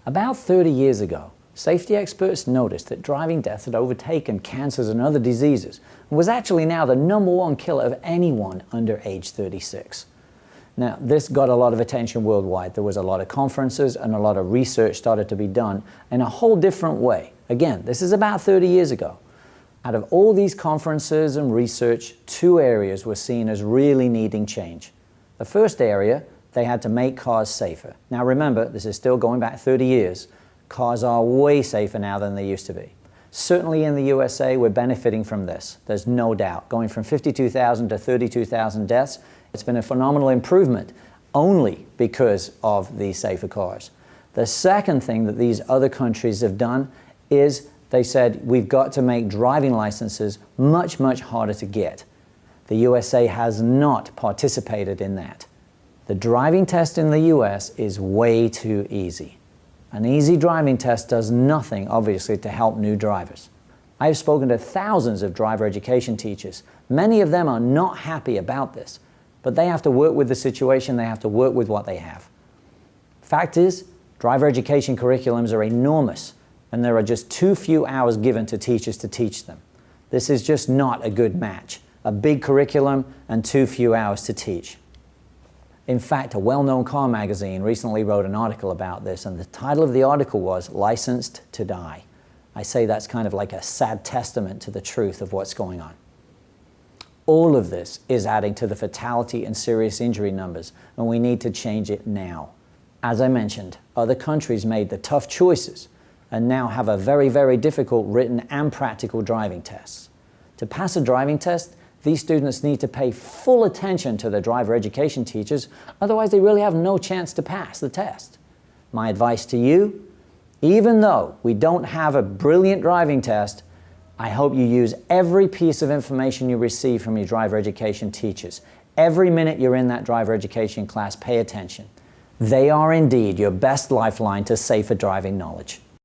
About 30 years ago, safety experts noticed that driving deaths had overtaken cancers and other diseases and was actually now the #1 killer of anyone under age 36. Now, this got a lot of attention worldwide. There was a lot of conferences and a lot of research started to be done in a whole different way. Again, this is about 30 years ago. Out of all these conferences and research, 2 areas were seen as really needing change. The first area, they had to make cars safer. Now remember, this is still going back 30 years. Cars are way safer now than they used to be. Certainly in the USA, we're benefiting from this. There's no doubt. Going from 52,000 to 32,000 deaths, it's been a phenomenal improvement only because of these safer cars. The second thing that these other countries have done is they said we've got to make driving licenses much, much harder to get. The USA has not participated in that. The driving test in the US is way too easy. An easy driving test does nothing, obviously, to help new drivers. I have spoken to thousands of driver education teachers. Many of them are not happy about this, but they have to work with the situation, they have to work with what they have. Fact is, driver education curriculums are enormous, and there are just too few hours given to teachers to teach them. This is just not a good match. A big curriculum and too few hours to teach. In fact, a well-known car magazine recently wrote an article about this, and the title of the article was "Licensed to Die." I say that's kind of like a sad testament to the truth of what's going on. All of this is adding to the fatality and serious injury numbers, and we need to change it now. As I mentioned, other countries made the tough choices and now have a very, very difficult written and practical driving tests. To pass a driving test, these students need to pay full attention to their driver education teachers, otherwise they really have no chance to pass the test. My advice to you, even though we don't have a brilliant driving test, I hope you use every piece of information you receive from your driver education teachers. Every minute you're in that driver education class, pay attention. They are indeed your best lifeline to safer driving knowledge.